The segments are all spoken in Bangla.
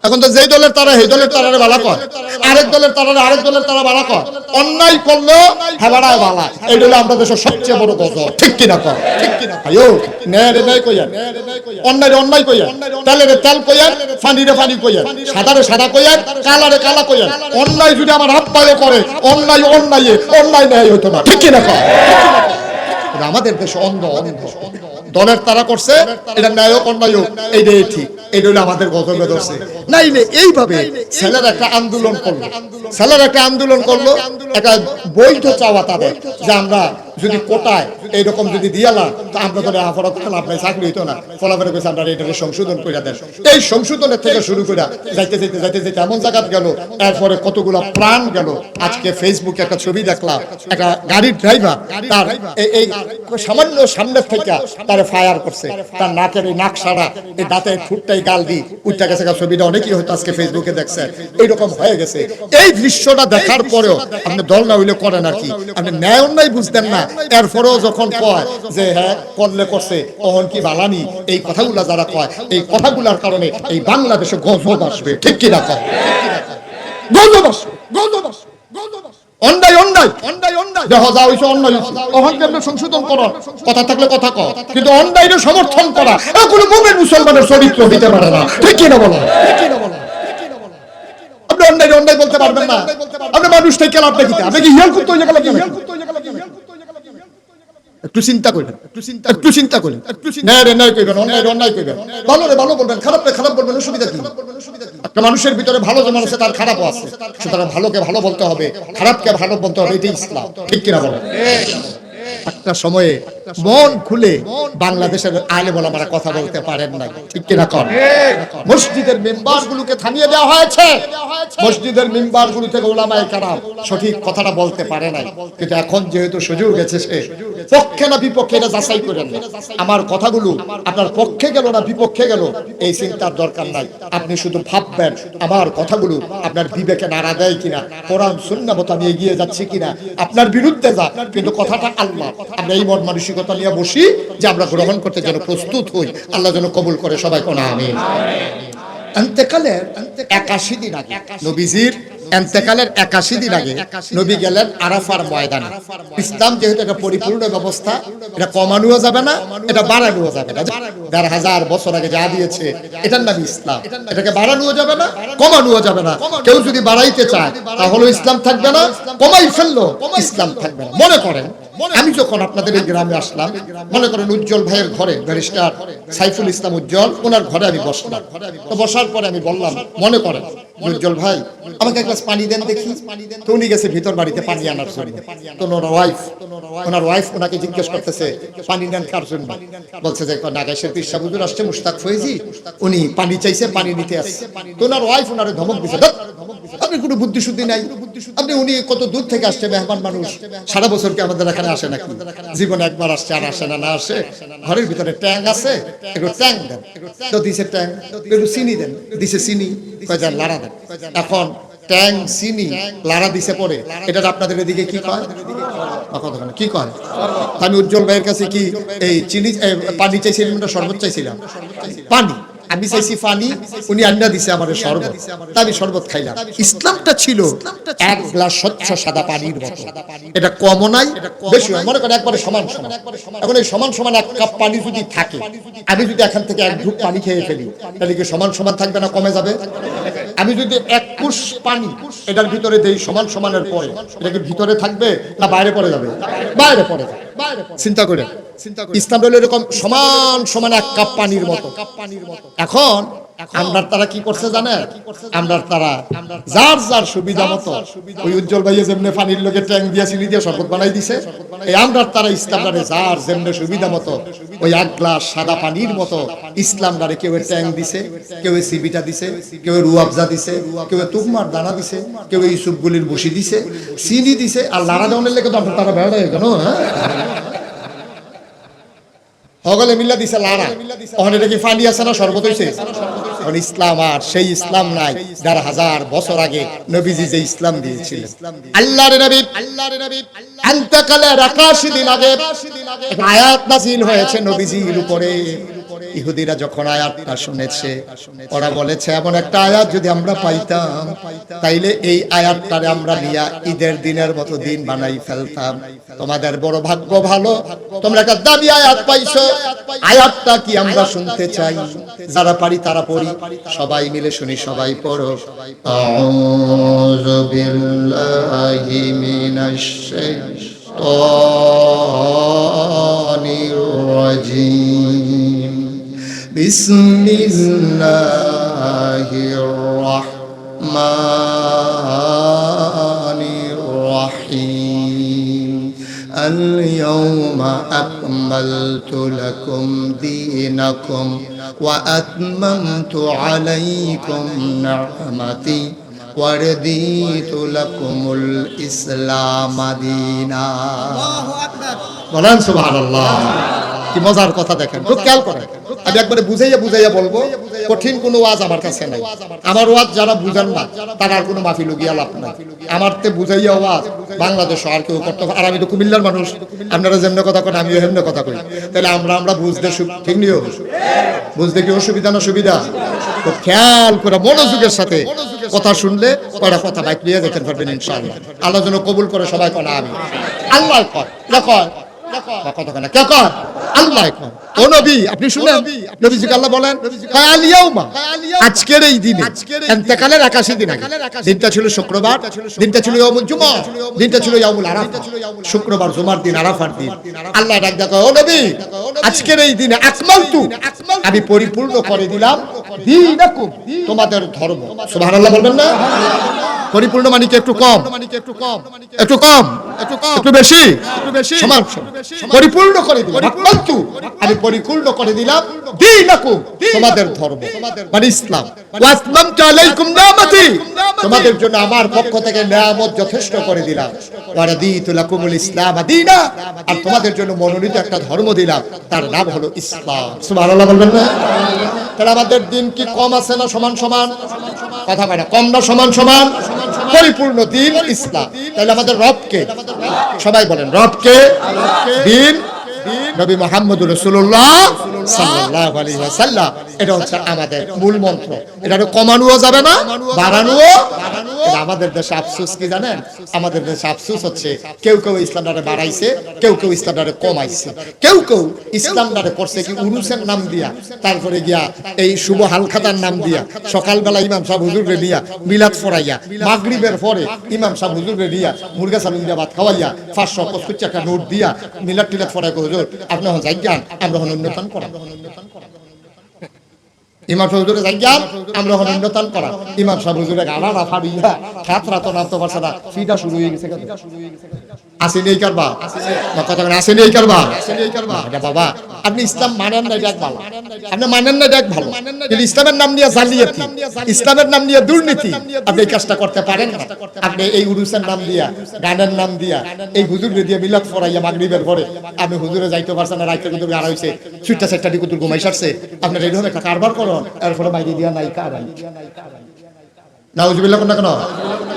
এখন তো যেই দলের তারা সেই দলের তারারে বালা কয়, আরেক দলের তারারে আরেক দলের তারা বালা কয়। অন্যায় করলো হেবাড়ায় বালা, এইটা হলো আমাদের দেশের সবচেয়ে বড় গজব। ঠিক কিনা কয়? ঠিক কিনা? আয়ো ন্যায় রে ন্যায় কইয়া, অন্যায় রে অন্যায় কইয়া, তেলে রে তেল কইয়া, ফানি রে ফানি কইয়া, সাদা রে সাদা কইয়া, কালা রে কালা কইয়া। অন্যায় যদি আমার আব্বায়ে করে, অন্যায় অন্যায় অন্যায় ন্যায় হইতো না। ঠিক কিনা কয়? আমাদের দেশে অন্ধ অন্ধ দলের তারা করছে, এটা ন্যায় অন্যায় এইটাই ঠিক, এইটা হলো আমাদের গজবে ধরছে। নাইলে এইভাবে ছেলেরা একটা আন্দোলন করলো, ছেলেরা একটা আন্দোলন করলো, একটা বৈধ চাওয়া তাদের যে আমরা যদি কোটায় এইরকম যদি দিয়ালা তো আমরা ধরে আফরত খালাপ নাই, চাকরি হইতো না। ফলাফলে কইছে আমরা এটাকে সংশোধন করে দেন। এই সংশোধনের থেকে শুরু করে যাইতে যাইতে যাইতে যাইতে এমন জায়গা গেল, এরপরে কতগুলো প্রাণ গেল। আজকে ফেসবুকে একটা ছবি দেখলাম, একটা গাড়ির ড্রাইভার তার এই সামান্য সামনের থেকে তারে ফায়ার করছে, তার নাকের এই নাক সারা, এই দাঁতের ঠুটটাই গাল দি উঠতে গেছে। ছবিটা অনেকেই হয়তো আজকে ফেসবুকে দেখছে, এইরকম হয়ে গেছে। এই দৃশ্যটা দেখার পরেও আপনি দল না হইলে করেন আর কি, আপনি ন্যায় অন্যায় বুঝতেন না। এরপরেও যখন কয় যে হ্যাঁ করলে করছে তখন কি বালানি, এই কথাগুলা যারা কয়, এই কথাগুলার কারণে এই বাংলাদেশে গজব আসবে। ঠিক কিনা কয়? গজব আসবে, গজব আসবে, গজব আসবে। অন্যায় অন্যায় অন্যায় অন্যায় দেখো যা হইছে অন্যায় হইছে, তখন কি আপনি সংশোধন করো, কথা থাকলে কথা কও, কিন্তু অন্যায়কে সমর্থন করা কোনো মুমিন মুসলমানের চরিত্র হইতে পারে না। ঠিক কিনা বলো? ঠিক কিনা বলো? আপনি অন্যায় অন্যায় বলতে পারবেন না। আপনি মানুষ থেকে লাভ দেখিতে, আপনি কি হিয়াল করতে হয়ে গেল? একটু চিন্তা করবেন, একটু চিন্তা করবেন, ন্যায় রে ন্যায় কইবেন, অন্যায় রে অন্যায় কইবেন, ভালো রে ভালো বলবেন, খারাপ রে খারাপ বলবেন। অসুবিধা কি? একটা মানুষের ভিতরে ভালো যেমন আছে তার খারাপও আছে, সুতরাং ভালোকে ভালো বলতে হবে, খারাপকে ভালো বলতে হবে, এটাই ইসলাম। ঠিক কিনা বলেন? একটা সময়ে মন খুলে বাংলাদেশের আলেম ওলামারা কথা বলতে পারেন না। ঠিক কিনা কর? মসজিদের মেম্বারগুলোকে থামিয়ে দেওয়া হয়েছে, মসজিদের মেম্বারগুলো থেকে ওলামায়ে কেরাম সঠিক কথাটা বলতে পারে নাই। কিন্তু এখন যেহেতু সুযোগ এসেছে, পক্ষে না বিপক্ষে এটা যাচাই করেন না। আমার কথাগুলো আপনার পক্ষে গেল না বিপক্ষে গেল এই চিন্তার দরকার নাই। আপনি শুধু ভাববেন আমার কথাগুলো আপনার বিবেকে নাড়া দেয় কিনা, কোরআন সুন্নাহ মতো আমি এগিয়ে যাচ্ছি কিনা। আপনার বিরুদ্ধে যা, কিন্তু কথাটা আল্লাহ। আমরা এই মন মানসিকতা নিয়ে বসি যে আমরা গ্রহণ করতে যেন প্রস্তুত হই। আল্লাহ যেন কবুল করে সবাই কোন আমিন। ইন্তেকালের 81 দিন আগে, নবীজির ইন্তেকালের 81 দিন আগে নবী গেলেন আরাফার ময়দানে। ইসলাম যেহেতু একটা পরিপূর্ণ ব্যবস্থা, এটা কমানোও যাবে না, এটা বাড়ানোও যাবে না। 1000 বছর আগে যা দিয়েছে এটার নাম ইসলাম, এটাকে বাড়ানোও যাবে না, কমানোও যাবে না। কেউ যদি বাড়াইতে চায় তাহলে ইসলাম থাকবে না, কমাই ফেললো ইসলাম থাকবে না। মনে করেন আমি যখন আপনাদের এই গ্রামে আসলাম, মনে করেন উজ্জ্বল ভাইয়ের ঘরে, ব্যারিস্টার সাইফুল ইসলাম উজ্জ্বল, ওনার ঘরে আমি বসলাম। তো বসার পরে আমি বললাম, মনে করেন উজ্জ্বল ভাই আমাকে এক গ্লাস পানি দেন দেখি। তো উনি গেছে ভিতর বাড়িতে পানি আনার জন্য। তো ওনার ওয়াইফ ওনাকে জিজ্ঞেস করতেছে পানি নেন কার জন্য? বলছে যে নাগাইশের পীর সাহেব হুজুর আসছে মুশতাক ফয়েজি, উনি পানি চাইছে, পানি নিতে আসছে। তো ওনার ওয়াইফ ওনারে ধমক দিছে, আপনি কোনো বুদ্ধি শুদ্ধি নাই, আপনি উনি কত দূর থেকে আসছে, মেহমান মানুষ, সারা বছর কি আমাদের এখানে আসে নাকি? জীবনে একবার আসছে, আর আসে না, না আসে। ঘরের ভিতরে ট্যাং আছে, একটু ট্যাং দেন। তো দিছে ট্যাং, একটু চিনি দেন, দিছে চিনি, কয়েকজন লাড়া দেন। এখন ট্যাং চিনি লাড়া দিছে পরে, এটা আপনাদের এদিকে কি কয়? কি কয়? আমি উজ্জ্বল ভাইয়ের কাছে কি এই চিনি পানি চাইছিলাম না শরবত চাইছিলাম? পানি। আমি চাইছি পানি, উনি আন্না দিছে আমাদের শরবত, তাই আমি শরবত খাইলাম। ইসলামটা ছিল এক গ্লাস স্বচ্ছ সাদা পানির মতো, এটা কমও নাই বেশি, মনে করেন একবারে সমান সমান। এখন এই সমান সমান এক কাপ পানি যদি থাকে, আমি যদি এখান থেকে এক ঢুক পানি খেয়ে ফেলি, তাহলে কি সমান সমান থাকবে না কমে যাবে? আমি যদি এক কুশ পানি এটার ভিতরে দেই সমান সমানের পরে, এটা কি ভিতরে থাকবে না বাইরে পড়ে যাবে? বাইরে পড়ে যাবে। চিন্তা করে ইসলাম হলো এরকম সমান সমান এক কাপ পানির মতো। এখন আমরা তারা কি করছে জানেন? আমরা তারা যার যার সুবিধা মতো, ওই উজ্জ্বল ভাইয়া যেমনে পানির লোকে ট্যাং দিয়া চিনি দিয়ে শরবত বানাই দিছে, এই আমরা তারা ইসলামটারে যার যেমনে সুবিধা মতো ওই এক গ্লাস সাদা পানির মতো ইসলামটারে কেউ ট্যাং দিছে, কেউ সিবিটা দিছে, কেউ রুয়াবজা দিছে, কেউ তুকমার দানা দিছে, কেউ ইউসুফ গুলির বসি দিছে, চিনি দিছে। আর লাড়া দেওয়ানের লেগে তো আমরা তারা বেড়া হয়ে গেল। হগলে মিল্লা দিছে লাড়া, ওখানে এটা কি পানি আছে না শরবত হইছে? এখন ইসলাম আর সেই ইসলাম নাই 1000 বছর আগে নবীজি যে ইসলাম দিয়েছিলেন। আল্লাহর নবী ইন্তেকালের 81 দিন আগে আয়াত নাযিল হয়েছে নবীজির উপরে। ইহুদিরা যখন আয়াতটা শুনেছে ওরা বলেছে এমন একটা আয়াত যদি আমরা পাইতাম তাইলে এই আয়াতটারে আমরা নিয়ে ঈদের দিনের মতো দিন বানাই ফেলতাম। তোমাদের বড় ভাগ্য ভালো, তোমরা একটা দামি আয়াত পাইছো। আয়াতটা কি আমরা শুনতে চাই, যারা পারি তারা পড়ি, সবাই মিলে শুনি, সবাই পড়ো। আউযু বিল্লাহি মিনাশ শাইতানির রাজীম। বিসমিল্লাহির রাহমানির রাহিম। আল-ইয়াওমা আকমালতু লাকুম দীনাকুম ওয়া আতমামতু আলাইকুম নি'মাতি ওয়া রাদিতু লাকুমুল ইসলাম দীনা। আল্লাহু আকবার। বলেন সুবহানাল্লাহ। কি মজার কথা দেখেন, খুব খেয়াল করেন। আমি একবারে বুঝাইয়া বলবো, কঠিন কোনো ওয়াজ আমার কাছে নাই। আমার ওয়াজ যারা বুঝেন না তার আর কোনো মাফি লুকিয়ে লাভ নাই। আমার তে বুঝাইয়া ওয়াজ বাংলাদেশ আর কেউ করতে, আর আমি তো কুমিল্লার মানুষ, আপনারা যেমনি কথা কন আমিও হেমনে কথা কই, তাহলে আমরা বুঝতে ঠিক নিও, বুঝতে কি অসুবিধা না সুবিধা? খুব খেয়াল করে মনোযোগের সাথে কথা শুনলে কয়টা কথা বাইক নিয়ে যেতে পারবেন ইনশাআল্লাহ। আল্লাহ যেন কবুল করে সবাই কনা আমি। আল্লাহ কয় আজকের এই দিনে ইন্তেকালের 81 দিন আগে, দিনটা ছিল শুক্রবার, দিনটা ছিল ইয়াউমুল জুমআ, দিনটা ছিল ইয়াউমুল আরাফা, শুক্রবার জুমার দিন, আরাফার দিন। আল্লাহ ডাক দেখো, ও নবী আজকের এই দিনে আকমালতু, আমি পরিপূর্ণ করে দিলাম দীনাকুম, তোমাদের ধর্ম। সুবহানাল্লাহ বলবেন না? পরিপূর্ণ মানে কি একটু কম, একটু বেশি, সমান, পরিপূর্ণ করে দিলাম। আকমালতু, আমি পরিপূর্ণ করে দিলাম দীনাকুম, তোমাদের ধর্ম মানে ইসলাম। ওয়া আতমামতু আলাইকুম নি'মাতি, তোমাদের জন্য আমার পক্ষ থেকে নিয়ামত যথেষ্ট করে দিলাম। ওয়া রাদিতু লাকুমুল ইসলাম দীনা, আর তোমাদের জন্য মনোনীত একটা ধর্ম দিলাম, তার নাম হলো ইসলাম। সুবহানাল্লাহ বলবেন না? তাহলে আমাদের দিন কি কম আছে না সমান সমান? কথা বলে কম না সমান সমান? পরিপূর্ণ দিন ইসলাম। তাহলে আমাদের রবকে, সবাই বলেন রবকে, দিন নবী মুহাম্মদুর রাসূলুল্লাহ সাল্লাল্লাহু আলাইহি ওয়াসাল্লাম, এটা হচ্ছে আমাদের মূল মন্ত্র। এটা কমানোও যাবে না, বাড়ানোও। আমাদের দেশে আফসোস কি জানেন? আমাদের দেশে আফসোস হচ্ছে কেউ ইসলামটারে বাড়াইছে, কেউ ইসলামটারে কমাইছে, কেউ ইসলামটারে করছে কি উরুসের নাম দিয়া, তারপরে গিয়া এই শুভ হালখাতার নাম দিয়া, সকালবেলা ইমাম সাহেব হুজুরে দিয়া মিলাদ পড়াইয়া, মাগরিবের পরে ইমাম সাহেব হুজুরে দিয়া মুরগা সালুন দিয়া ভাত খাওয়াইয়া 525 টাকা নোট দিয়া মিলাদ টিলাদ পড়াই হুজুর আপনি হন যাইয়ান, আমরা হন উন্নতন করা। ইমাম সাহেব হুজুরে যাইয়ান, আমরা হন উন্নতন করা। ইমাম সাহেব হুজুরে গাড়া রাফা দিয়া খাতরা তো নামতে পারছে না, ফিটা শুরু হয়ে গেছে। আসেনি এই কারবা, কথা বলেন আসেনি এই কারবা। বাবা আপনি ইসলাম মানেন না, দেখ ভালো, আপনি মানেন না, দেখ ভালো, কিন্তু ইসলামের নাম নিয়ে জালিয়াতি, ইসলামের নাম নিয়ে দুর্নীতি, আপনি এই কাজটা করতে পারেন না। আপনি এই উরুসের নাম দিয়া, গানের নাম দিয়া, এই হুজুরে দিয়ে মিলাদ পড়াইয়া মাগরিবের পরে আপনি হুজুরে যাইতে পারছেন না, রাইতে হুজুর আর হইছে সুইটটা সেটটা দিকে ঘুমাই সারছে, আপনার এইভাবে একটা কারবার করুন, এরপরে বাইরে দিয়া নাই কারাই। নাউজুবিল্লাহ কোন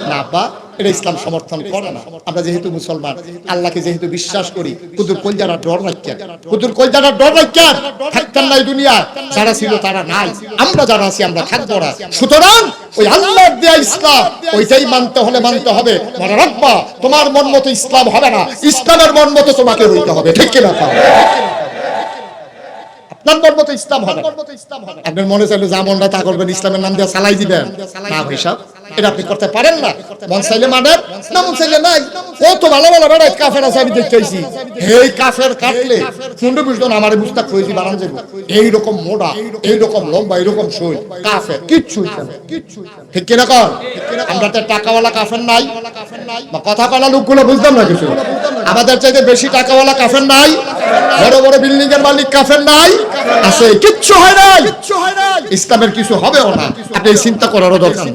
না আব্বা, এটা ইসলাম সমর্থন করে না। আমরা যেহেতু মুসলমান, আল্লাহকে যেহেতু বিশ্বাস করি, হুজুর কলজাটা ডর রাখেন, হুজুর কলজাটা ডর রাখেন, থাকতেন নাই দুনিয়া, যারা ছিল তারা নাই, আমরা যারা আছি আমরা থাকবো না। সুতরাং ওই আল্লাহর দেয়া ইসলাম ওইটাই মানতে হলে মানতে হবে। মনে রাখবা তোমার মন মতো ইসলাম হবে না, ইসলামের মন মতো তোমাকে হইতে হবে, ঠিক কিনা? আপনার মতো ইসলাম হবে, আপনার মনে চাইলে যা মনটা তা করবেন, ইসলামের নাম দিয়ে চালাই দিবেন না ভাই সাহেব, এটা আপনি করতে পারেন না। মন চাইলে মানেন না, মন চাইলে নাই। কত ভালো ভালো বেড়াই কাফের আছে, আমি দেখতেছি এই কাফের কাটলে 15-20 জন আমার মুস্তাক হয়েছি বানান যাবো, এইরকম মোটা, এইরকম লম্বা, এইরকম শরীর, কাফের কিচ্ছু ঠিক কিনা কর? আমরা তো টাকাওয়ালা কাফের নাই, কথা বলা লোকগুলো বুঝলাম না কিছু। আমাদের চাইতে বেশি টাকাওয়ালা কাফের নাই, বড় বড় বিল্ডিং এর মালিক কাফের নাই, আছে কিচ্ছু হয় নাই, ইসলামের কিছু হবেও না। আপনি চিন্তা করারও দরকার,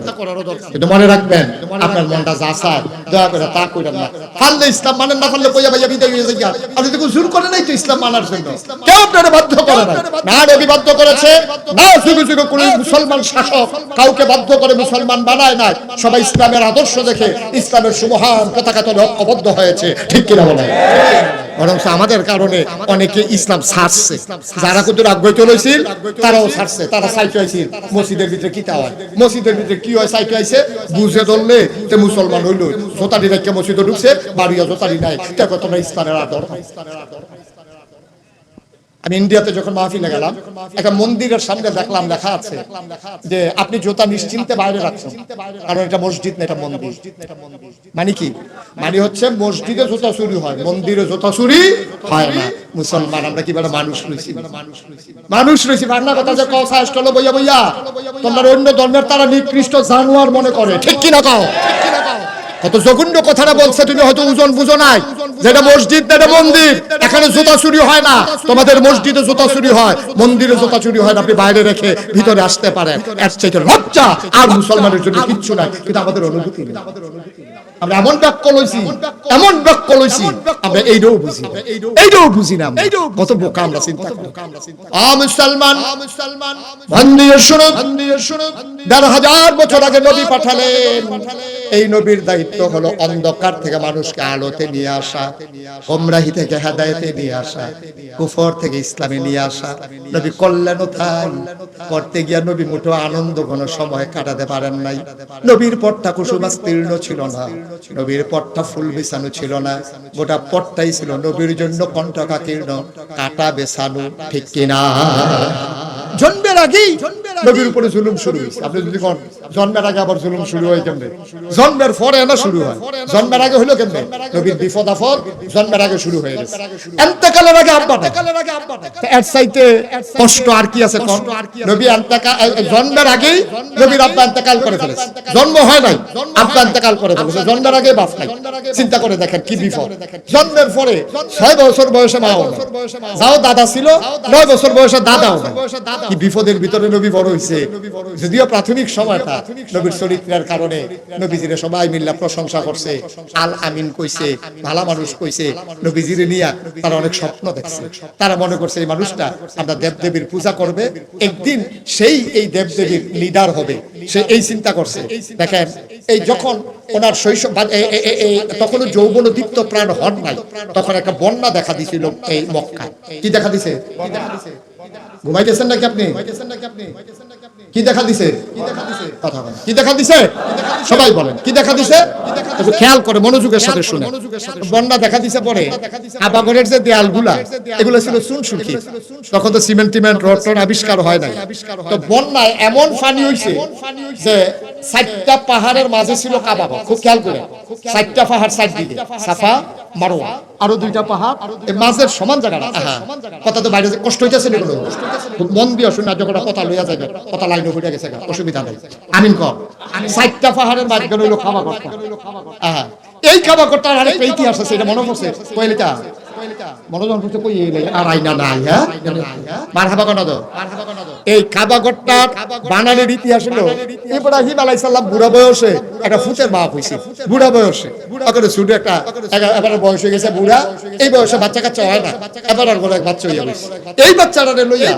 কিন্তু মনে রাখবেন আপনার মনটা যা চায় দয়া করে তা কইরেন না। পারলে ইসলাম মানেন, না পারলে বইয়া বইয়া বিদায় হয়ে যায়। আপনি তো জোর করে নাই তো ইসলাম মানার জন্য, কেউ আপনারে বাধ্য করে না, না নবী বাধ্য করেছে, না যুগে যুগে কোন মুসলমান শাসক কাউকে বাধ্য করে মুসলমান বানায় নাই। সবাই ইসলামের আদর্শ দেখে ইসলামের সুমহান পতাকা তলে ঐক্যবদ্ধ হয়েছে, ঠিক কিনা বলেন? বরং আমাদের কারণে অনেকে ইসলাম ছাড়ছে, যারা কত আগ্রহ চলেছিল তারাও ছাড়ছে, তারা সাইট হয়েছিল। মসজিদের ভিতরে কি তা হয়, মসজিদের ভিতরে কি হয়, সাইট হয়েছে বুঝে ধরলে তে মুসলমান হইল, জোতারি রেখে মসজিদে ঢুকছে, বাড়িয়া জোতারি নাই, দেখো তোমরা ইসলামের আদর। আমি ইন্ডিয়াতে যখন মাহফিলে গেলাম, একটা মন্দিরের সামনে দেখলাম লেখা আছে যে আপনি জুতা নিশ্চিন্তে বাইরে রাখছেন, কারণ এটা মসজিদ না, এটা মন্দির। মানে কি? মানে হচ্ছে মসজিদে জুতা চুরি হয়, মন্দিরে জুতা চুরি হয় না। মুসলমান আমরা কি বলে মানুষ রয়েছি, মানুষ রয়েছি। বাংলা কথা যে কথা আসলো বইয়া বইয়া, তোমরা অন্য ধর্মের তারা নিকৃষ্ট জানোয়ার মনে করে, ঠিক কি না কও? কত জঘন্য কথাটা বলছে, তুমি হয়তো ওজন বুঝো নাই, যেটা মসজিদ না এটা মন্দির, এখানে জুতা চুরি হয় না। তোমাদের মসজিদে জুতা চুরি হয়, মন্দিরে জুতা চুরি হয় না, আপনি বাইরে রেখে ভিতরে আসতে পারেন, এর চাইতে লজ্জা আর মুসলমানের জন্য কিচ্ছু নাই। কিন্তু আমাদের অনুভূতি নেই, আমরা এমন বাক্য লইছি, এমন বাক্য লইছি, আমরা এইটাও বুঝি, এইটাও বুঝি না, কত বোকা আমরা চিন্তা করি। মুসলমান বন্দিয়ে শুনো, ১,৫০০ বছর আগে নবী পাঠালেন। এই নবীর দায়িত্ব হলো অন্ধকার থেকে মানুষকে আলোতে নিয়ে আসা, গোমরাহি থেকে হেদায়েতে নিয়ে আসা, কুফর থেকে ইসলামে নিয়ে আসা। নবী করলেন তাই, করতে গিয়া নবী মোটো আনন্দ কোনো সময় কাটাতে পারেন নাই। নবীর পথটা কুসুমাস্তীর্ণ ছিল না, নবীর পথটা ফুল বিছানো ছিল না, গোটা পথটাই ছিল নবীর জন্য কণ্টকাকীর্ণ, কাটা বেছানো, ঠিক কিনা? জন্মের আগেই নবীর উপরে জুলুম শুরু হয়েছে। আপনি যদি কোন জন্মের আগে আবার জুলুম শুরু হয় কেমনে? জন্মের পরে না শুরু হয়, জন্মের আগে হলো কেমনে? নবীর বিপদ আপদ জন্মের আগে শুরু হয়ে গেছে, ইন্তেকালের আগে আব্বাটা। এর চাইতে কষ্ট আর কি আছে? নবী জন্মের আগেই নবীর আব্বা ইন্তেকাল করে ফেলেছে, জন্ম হয় নাই, আব্বা ইন্তেকাল করে ফেলেছে, জন্মের আগে বাপ নাই। চিন্তা করে দেখেন কি বিপদ। জন্মের পরে 6 বছর বয়সে মাও নাই, যাও দাদা ছিল, 9 বছর বয়সে দাদাও নাই। কি বিপদের ভিতরে নবী বড় হইছে। যদিও প্রাথমিক সময়টা নবীর চরিত্রের কারণে নবীজিরে সবাই মিল্লা প্রশংসা করছে, আল আমিন কইছে, ভালো মানুষ কইছে। নবীজিরে নিয়ে তারা অনেক স্বপ্ন দেখছে, তারা মনে করছে এই মানুষটা আমরা দেবদেবীর পূজা করবে, একদিন সেই এই দেবদেবীর লিডার হবে, সে এই চিন্তা করছে। দেখেন এই যখন ওনার শৈশব, তখনও যৌবন দীপ্ত প্রাণ হন নাই, তখন একটা বন্যা দেখা দিছিল এই মক্কায়। কি দেখা দিছে? ঘুমাইতেছেন নাকি আপনি? কি দেখা দিছে? কথা বলেন, কি দেখা দিছে? সবাই বলেন কি দেখা দিছে? একটু খেয়াল করে মনোযোগের সাথে শুনে। বন্যা দেখা দিছে পরে আবাগরের যে দেয়ালগুলা, এগুলো ছিল চুনসুকি, তখন তো সিমেন্ট টিমেন্ট রড টড আবিষ্কার হয় নাই। তো বন্যায় এমন পানি হইছে যে 4টা পাহাড়ের মাঝে ছিল কাবা ঘর। খুব খেয়াল করে, 4টা পাহাড়, 4 দিকে সাফা মারওয়া, আরো 2টা পাহাড়, এই মাঝের সমান জায়গাটা। কথা তো বাইরে কষ্ট হইতেছে, এগুলো খুব মন দিয়ে শুনে, যখন কথা লইয়া যাবে, কথা লাইনে ফুটে গেছে, অসুবিধা নাই। আমিন কর। 4টা পাহাড়ের মাঝখানে হইলো কাবা ঘর। এই কাবা ঘরটার আরেকটা ইতিহাস আছে, এটা মনে পড়ছে কইলেটা মনোজন করতে কই এলে আর আইনা নাই। হ্যাঁ, মারহাবা কোন দাও। এই কাবা ঘরটার বানানোর ইতিহাস হলো ইব্রাহিম আলাইহিস সালাম বুড়া বয়সে একটা ফুতের বাপ হইছে, বুড়া বয়সে। ওখানে ছোট একটা এবারে বয়স হয়ে গেছে বুড়া, এই বয়সে বাচ্চা কাচ্চা হয় না, এবার আর বড় এক বাচ্চা হইয়া গেছে। এই বাচ্চাটারে লইয়া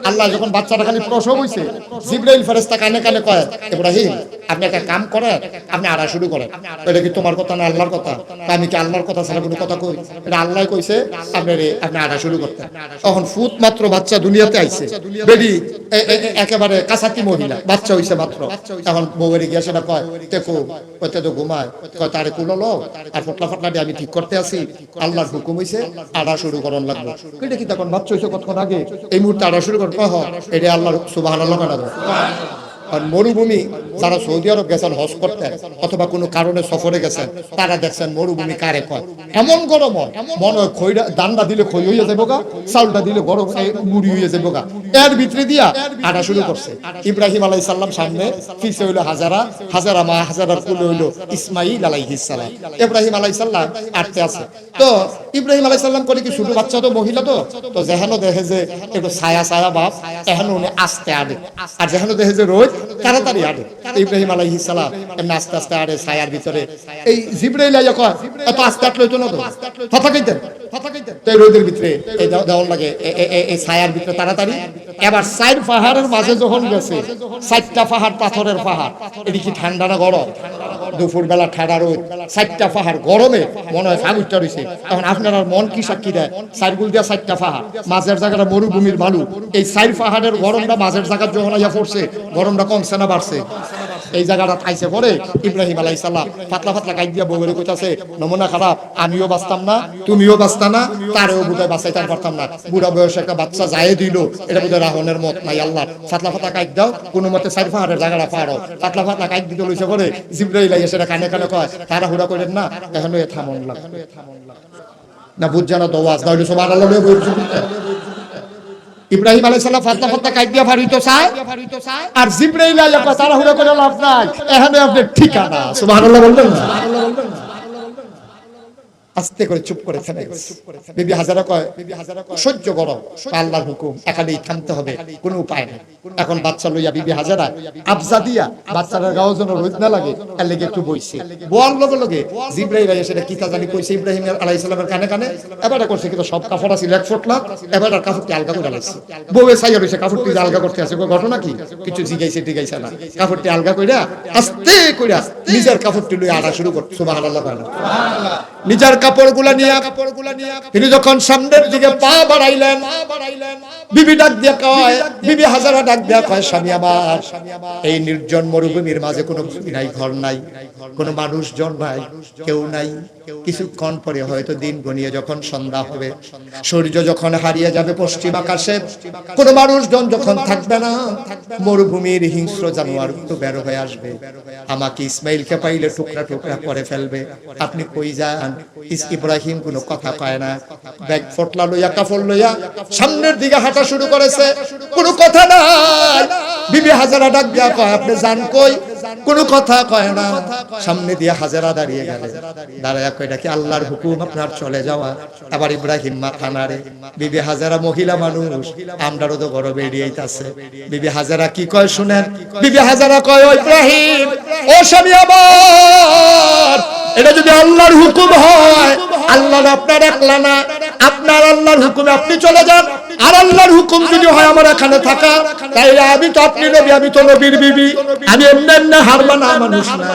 আল্লাহ যখন বাচ্চাটা খালি প্রসব হইছে, জিবরাইল ফেরেশতা কানে কানে কয়, ইব্রাহিম আপনি একটা কাম করেন, আপনি আড়া শুরু করেন। এটা কি তোমার কথা না আল্লাহর কথা? আমি কি আল্লাহর কথা ছাড়া কোনো কথা কই? এটা আল্লাহ কইছে আপনি আড়া শুরু করতেন। তখন ফুট মাত্র বাচ্চা দুনিয়াতে আইছে, বেডি একেবারে কাছাকি মহিলা, বাচ্চা হইছে মাত্র। এখন বউয়ের গিয়া সেটা কয় দেখো, কইতে তো ঘুমায়, কয় তারে কুললো আর ফটলা ফটলা দিয়ে আমি ঠিক করতে আসি, আল্লাহর হুকুম হইছে আড়া শুরু করন লাগবে। এটা কি তখন বাচ্চা হইছে কতক্ষণ আগে, এই মুহূর্তে আড়া শুরু কর, কহ এটা আল্লাহর সুবহানাল্লাহ কানা দাও। আর মরুভূমি যারা সৌদি আরব গেছেন হজ করতে অথবা কোনো কারণে সফরে গেছেন, তারা দেখছেন মরুভূমি কারে কয়। এমন গরম হয়, মনে হয় খইটা দান্ডা দিলে খই হইয়া যাবো গা, চাউলটা দিলে গরম মুড়ি হইয়া যাবো গা। এর ভিতরে দিয়া আটা শুরু করছে। ইব্রাহিম আলাইহিস সালাম সামনে, পিছে হইলো হাজারা, হাজারা মা, হাজারার কুলে হইলো ইসমাইল আলাইহিস সালাম। ইব্রাহিম আলাইহিস সালাম আটতে আছে। তো ইব্রাহিম আলাইহিস সালাম করে কি শুধু বাচ্চা তো মহিলা তো যেহেনো দেখে যে একটু ছায়া ছায়া ভাব, এহেন উনি আস্তে আড়ে, আর যেহেনো দেখে যে রোজ তাড়াতাড়ি আড়ে। ইব্রাহিম আলাইহিস সালাম এমনি আস্তে আস্তে আড়ে ছায়ার ভিতরে। এই জিবরাইল আইয়া কয় এত আস্তে আটলো তো না, তো কথা কইতেন তো এই রোদের ভিতরে এই দেওয়ার লাগে, এই ছায়ার ভিতরে তাড়াতাড়ি। এবার 4 পাহাড়ের মাঝে যখন গেছে, 4টা পাহাড় পাথরের পাহাড়, এটি কি ঠান্ডা না গরম? দুপুর বেলা ঠাডা রোদ, 4টা পাহাড় গরমে মনে হয় ফাগুরটা রয়েছে। এখন আপনার মন কি সাক্ষী দেয়? সাইরগুল দিয়া 4টা পাহাড়, মাঝের জায়গাটা মরুভূমির বালু। এই 4 পাহাড়ের গরমটা মাঝের জায়গার যখন আইয়া পড়ছে, গরমটা কমছে না বাড়ছে? এই জায়গাটা খাইছে পরে ইব্রাহিম আলাইহিস সালাম পাতলা পাতলা কাই দিয়া বউরে কইতাছে, নমুনা খারাপ, আমিও বাঁচতাম না, তুমিও বাঁচতা না, তারেও বোধহয় বাঁচাইতে পারতাম না। বুড়া বয়সে একটা বাচ্চা যায় দিল, এটা বোধহয় রাহনের মত নাই। আল্লাহ পাতলা পাতলা কাই দাও, কোনো মতে 4 পাহাড়ের জায়গাটা পারো। পাতলা পাতলা কাই দিতে লইছে পরে জিবরাইল আইয়া সেটা কানে কানে কয়, তাড়াহুড়া করেন না, এখন এ থামন লাগবে না, বুঝছে না তো ওয়াজ না হইলো সুবহানাল্লাহ বলছে। ইব্রাহিম আলাইহিস সালাম ফাতলা ফাতলা কাই দিয়া ফারিতো চায়, আর জিবরাইল আইয়া কয় তাড়াহুড়া করে লাভ নাই, এখানে আপনি ঠিকানা। সুবহানাল্লাহ বলবেন না? আস্তে করে চুপ করে থেমে গেছে। বিবি হাজারা কয় সহ্য করো, আল্লাহর হুকুম, এখানেই থামতে হবে, কোনো উপায় নেই। এখন বাচ্চা লইয়া বিবি হাজারা আবজা দিয়া বাচ্চাটার গাও যেন রোদ না লাগে এর লেগে একটু বইছে। বল লগে লগে জিবরাইল আইয়া সেটা কি তা জানি কইছে ইব্রাহিম আলাইহিস সালামের কানে কানে। এবারে করছে কিন্তু সব কাপড় আছে 1 ফুটলা, এবারে কাপড়টি আলগা করে লাইছে। বউয়ে ছাইয়া রইছে, কাপড়টি আলগা করতে আছে, কই ঘটনা কি? কিছু জিগাইছে টিগাইছে না, কাপড়টি আলগা কইরা আস্তে কইরা নিজের কাপড়টি লইয়া আড়া শুরু করতে। সুবহানাল্লাহ সুবহানাল্লাহ। নিজের কাপড়গুলা নিয়া তিনি যখন সামনের দিকে পা বাড়াইলেন, বিবি ডাক দিয়া কয়, বিবি হাজারা ডাক দিয়া কয়, স্বামী আমার, এই নির্জন মরুভূমির মাঝে কোনো ভূমি নাই, ঘর নাই, কোনো মানুষজন নাই, কেউ নাই। কিছুক্ষণ পরে হয়তো দিন গনিয়ে যখন সন্ধ্যা হবে, সূর্য যখন হারিয়ে যাবে পশ্চিম আকাশে, কোনো মানুষজন যখন থাকবে না, মরুভূমির হিংস্র জানোয়ার তো বের হয়ে আসবে, আমাকে ইসমাইলকে পাইলে টুকরা টুকরা করে ফেলবে। আপনি কই যান? ইব্রাহিম কোনো কথা কয় না, ব্যাগ ফটলা লইয়া কাপড় লইয়া সামনের দিকে হাঁটা শুরু করেছে, কোনো কথা নাই। বিবি হাজারা ডাক দিয়া কয়, আপনি যান কই? কোনো কথা কয় না। সামনে দিয়ে হাজারা দাঁড়িয়ে গেলে, দাঁড়ায় কয়, এটা কি আল্লাহর হুকুম আপনার চলে যাওয়া? আবার ইব্রাহিম মাথা নাড়ে। বিবি হাজারা মহিলা মানুষ, আমরাও তো গরবে এড়িয়েইতাছে। বিবি হাজারা কি কয় শুনেন। বিবি হাজারা কয়, ও ইব্রাহিম, ও স্বামী আমার, এটা যদি আল্লাহর হুকুম হয়, আল্লাহ আপনার একলা না, আপনার আল্লাহর হুকুমে আপনি চলে যান। আর আল্লাহর হুকুম যদি হয় আমার এখানে থাকা, তাইলে আমি তো আপনি নবী, আমি তো নবীর বিবি, আমি এমনি না হারবা না মানুষ না।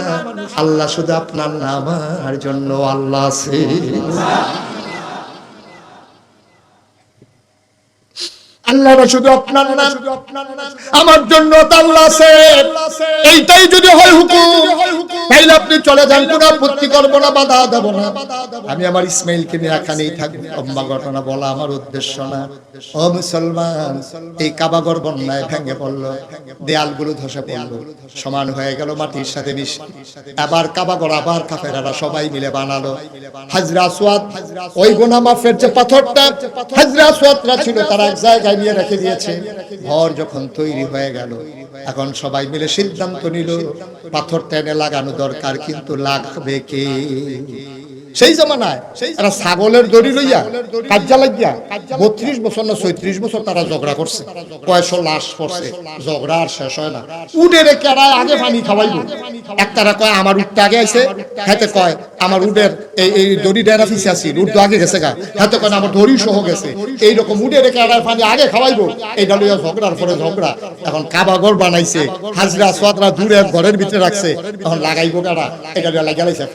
আল্লাহ শুধু আপনার না, আমার জন্য আল্লাহ আছে। আল্লাহ শুধু আপনার নাম, আমার জন্য আল্লাহ আছে। এইটাই যদি হয় হুকুম, তাইলে আপনি চলে যান, কোনো আপত্তি করবো না, বাধা দেব না। আমি আমার ইসমাইলকে নিয়ে এখানেই থাকবো। লম্বা ঘটনা বলা আমার উদ্দেশ্য না। ও মুসলমান, এই কাবাগর বন্যায় ভেঙে পড়লো, দেয়ালগুলো ধসে পড়লো, সমান হয়ে গেল মাটির সাথে মিশে। আবার কাবাগর আবার কাফেরারা সবাই মিলে বানালো হাজরা আসওয়াদ। ওই গুনাহ মাফের যে পাথরটা হাজরা আসওয়াদরা ছিল, তারা এক জায়গায় নিয়ে রেখে দিয়েছে। ঘর যখন তৈরি হয়ে গেল, এখন সবাই মিলে সিদ্ধান্ত নিল পাথর টেনে লাগানো দরকার, কিন্তু লাগবে কে? সেই জমানায় তারা ছাগলের দড়ি লইয়া কাজ্জা লাগিয়া 32 বছর না 36 বছর তারা ঝগড়া করছে। কয়শো লাশ পড়ছে, ঝগড়া আর শেষ হয় না। উডে রেখে আগে পানি খাওয়াইবো। একটারা কয় আমার উঠতে আগে আইছে, হাতে কয় আমার উডের এই দড়ি ডেরা ফিসে আসি, উঠ আগে গেছে গা, হাতে কয় আমার দড়ি সহ গেছে। এইরকম উডে রেখে পানি আগে খাওয়াইবো, এইটা লইয়া ঝগড়ার পরে ঝগড়া। এখন কাবাগর বানাইছে, হাজরা আসওয়াদরা দূরে ঘরের ভিতরে রাখছে, এখন লাগাইবো কারা, এটা লাগিয়ে লাইছে।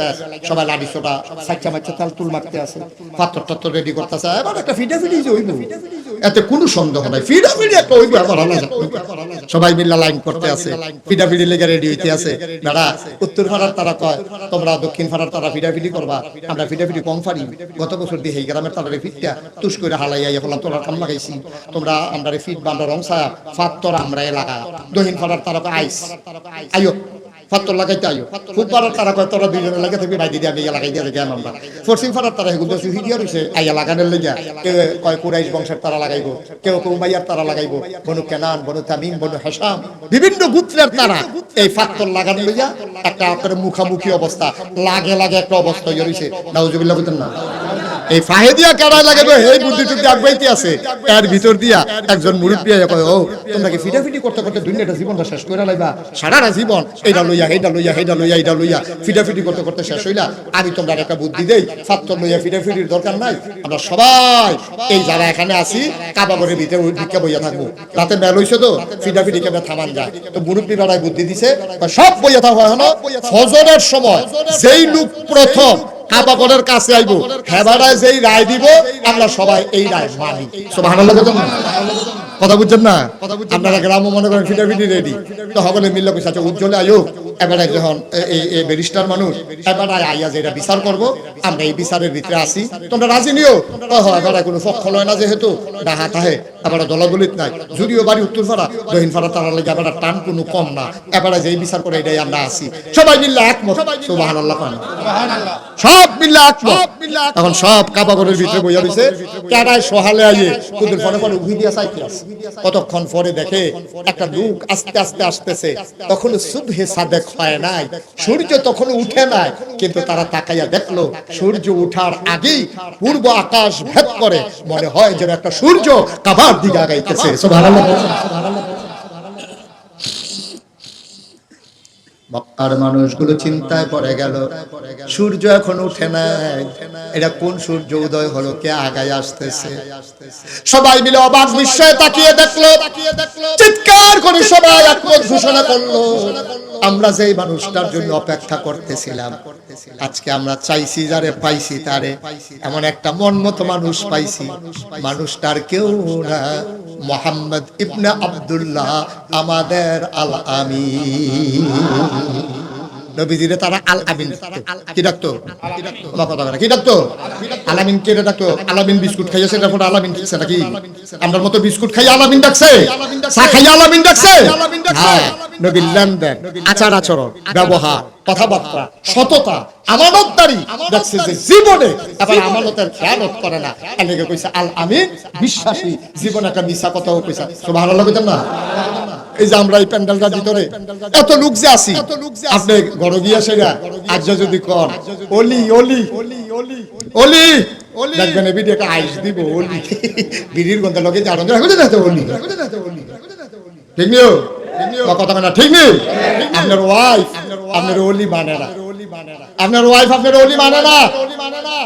সবাই লাঠি ছোটা সাচ্চা মাচ্চা তাল তুল মারতে আছে, পাথর টাথর রেডি করতেছে। এবার একটা ফিটাফিটি হইব, এতে কোনো সন্দেহ নাই, ফিটাফিটি একটা হইব। সবাই মিল্লা লাইন করতে আছে, ফিটাফিটি লেগে রেডি হইতে আছে। দাঁড়া, উত্তর পাড়ার তারা কয় তোমরা দক্ষিণ পাড়ার তারা ফিটাফিটি করবা, আমরা ফিটাফিটি কম পারি। গত বছর দিয়ে এই গ্রামের তারা ফিটটা তুষ করে হালাইয়া বললাম তোরা কাম লাগাইছি, তোমরা আমরা ফিট বা আমরা রং ছায়া ফাত তোরা আমরা লাগা। দক্ষিণ পাড়ার তারা আইস আইও ফাত্তর লাগাইতে আইও। খুব পাড়ার তারা কয় তোরা দুইজনে লাগে থাকবি, বাইরে দিয়ে আমি লাগাই দিয়ে জ্ঞান আমরা। পশ্চিম পাড়ার তারা এগুলো হিডিয়া রয়েছে আইয়া লাগানোর লেগে। কেউ কয় কুরাইশ বংশের তারা লাগাইবো, কেউ উমাইয়ার তারা লাগাইবো, বনু কেনান, বনু তামিম, বনু হাসাম, বিভিন্ন গোত্রের তারা এই ফাত্তর লাগানো লইয়া একটা মুখামুখি অবস্থা, লাগে লাগে একটা অবস্থা হয়ে রয়েছে। নাউজুবিল্লাহ বলতেন না? এই ফাহেদিয়া কেডায় লাগে এই বুদ্ধিটুকু আগবাইতে আছে এর ভিতর দিয়া একজন মুরব্বী কয় ও তোমরা কি ফিটাফিটি করতে করতে দুনিয়াটা জীবনটা শেষ করে লাইবা সারাটা জীবন এইটা লইয়া এইটা লইয়া এইটা লইয়া এইটা লইয়া ফিটাফিটি করতে করতে শেষ হইলা আমি তোমরা একটা বুদ্ধি দেই ফাত্তর লইয়া ফিটাফিটির দরকার নাই আমরা সবাই এই যারা এখানে আছি কাবা করে ভিতরে ভিক্ষা বইয়া থাকবো রাতে মেল হইছে তো ফিটাফিটি কেমন থামান যায় তো মুরব্বী বেড়ায় বুদ্ধি দিছে সব বইয়া থাকা হয় হলো ফজরের সময় যেই লোক প্রথম কাবা ঘরের কাছে আইবো হেবাড়ায় যেই রায় দিব আমরা সবাই এই রায় মানি সুবহানাল্লাহ কথা বুঝছেন না আপনারা গ্রামও মনে করেন ফিটাফিটি রেডি তো হবলে মিললে কইছে আচ্ছা উজ্জ্বলে আয়ো এবারে যখন এই ব্যারিস্টার মানুষ এবারে আইয়া যেটা বিচার করব আমরা এই বিচারের ভিতরে আসি তোমরা রাজি নিও হয় এবারে কোনো পক্ষ লয় না যেহেতু ডাহা তাহে এবারে দলাদলিত নাই যদিও বাড়ি উত্তরপাড়া দক্ষিণপাড়া তারা লাগে এবারে টান কোনো কম না এবারে যেই বিচার করে এটাই আমরা আসি সবাই মিললে একমত সুবহানাল্লাহ সুবহানাল্লাহ সব মিললে একমত এখন সব কাবা ঘরের ভিতরে বইয়া রইছে কারায় সহালে আইয়ে কুদুর ফনে ফনে উহি দিয়া চাইতে আছে কতক্ষণ পরে দেখে একটা লোক আস্তে আস্তে আসতেছে তখন সুবহে সাদেক হয় নাই সূর্য তখন উঠে নাই কিন্তু তারা তাকাইয়া দেখলো সূর্য উঠার আগেই পূর্ব আকাশ ভেদ করে মনে হয় যেন একটা সূর্য কাবার দিকে আগাইতেছে সুবহানাল্লাহ মক্কার মানুষগুলো চিন্তায় পড়ে গেল সূর্য এখন উঠে নাই এটা কোন সূর্য উদয় হলো কে আগায় আসতেছে সবাই মিলে অবাক বিস্ময়ে তাকিয়ে দেখলো চিৎকার করে সবাই একমত ঘোষণা করলো আমরা যেই মানুষটার জন্য অপেক্ষা করতেছিলাম আজকে আমরা চাইছি যারে পাইছি তারে এমন একটা মন মতো মানুষ পাইছি মানুষটার কেউ না মুহাম্মদ ইবনে আব্দুল্লাহ আমাদের আল আমিন নবীজিরে তারা আল আমিন কি ডাকতো কি ডাকতো আল আমিন কে ডাকতো আল আমিন বিস্কুট খাইছে তারপর আল আমিন কিছে নাকি আমরার মতো বিস্কুট খাই আল আমিন ডাকছে চা খাই আল আমিন ডাকছে হ্যাঁ নবীর লেনদেন আচার আচরণ ব্যবহার কথাবার্তা সততা আমানতদারি দেখছে যে জীবনে আবার আমানতের খেয়ানত করে না এলাকে কইছে আল আমিন বিশ্বাসী জীবনে একটা মিছা কথাও কইছে সুবহানাল্লাহ কইতেন না এই যে আমরা এই প্যান্ডেলটার ভিতরে এত লোক যে আছি আপনি ঘরে গিয়া সেরা আজ যদি কর ওলি ওলি ওলি ওলি দেখবেন এই ভিডিওটা আইস দিব ওলি বিড়ির গন্ধ লগে জানো হইতে না তো ওলি ঠিক নিও কথা মানে ঠিক নেই আপনার ওয়াইফ আপনার ওলি মানে না আপনার ওয়াইফ আপনার ওলি মানে না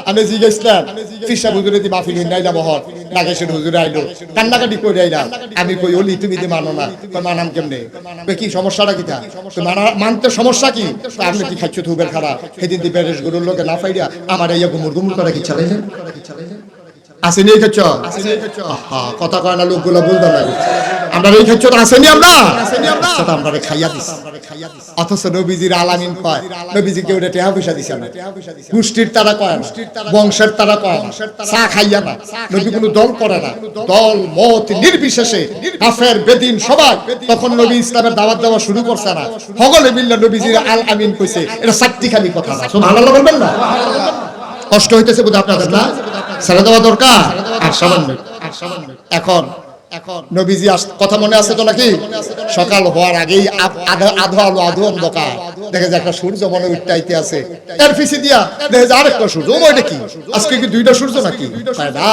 আমি জিজ্ঞেসলাম ফিসা হুজুরে দি মাহফিল হইন নাইলা বহর নাগেশের হুজুরে আইলো কান্নাকাটি করে আইলা আমি কই ওলি তুমি দি মানো না কই মানাম কেমনে কই কি সমস্যাটা কিটা তো মানতে সমস্যা কি আপনি কি খাচ্ছো থুবের খারাপ সেদিন দি প্যারেস গরুর লোকে না ফাইরা আমার এই গুমুর গুমুর করে কি চালাইলেন আসেনি এই খাচ্ছ হ্যাঁ কথা কয় না লোকগুলো বলতে লাগে আমরা এই খাচ্ছ আসেনি আমরা সেটা আমরা খাইয়া দিছি অথচ নবীজির আলামিন কয় নবীজি কেউ টাকা পয়সা দিছে না গোষ্ঠীর তারা কয় না বংশের তারা কয় না চা খাইয়া না নবী কোনো দল করে না দল মত নির্বিশেষে কাফের বেদিন সবাই তখন নবী ইসলামের দাওয়াত দেওয়া শুরু করছে না সকলে মিললে নবীজির আল আমিন কইছে এটা সাতটি খালি কথা না সুবহানাল্লাহ বলবেন না কষ্ট হইতেছে বুঝা আপনাদের না ছেড়ে দেওয়া দরকার আর সামান্য এখন নবীজি কথা মনে আছে তো নাকি সকাল হওয়ার আগেই আধো আলো আধো অন্ধকার দেখে যে একটা সূর্য মনে উঠতে আছে এর পিছে দিয়া দেখে যে আরেকটা সূর্য ওইটা কি আজকে কি দুইটা সূর্য নাকি না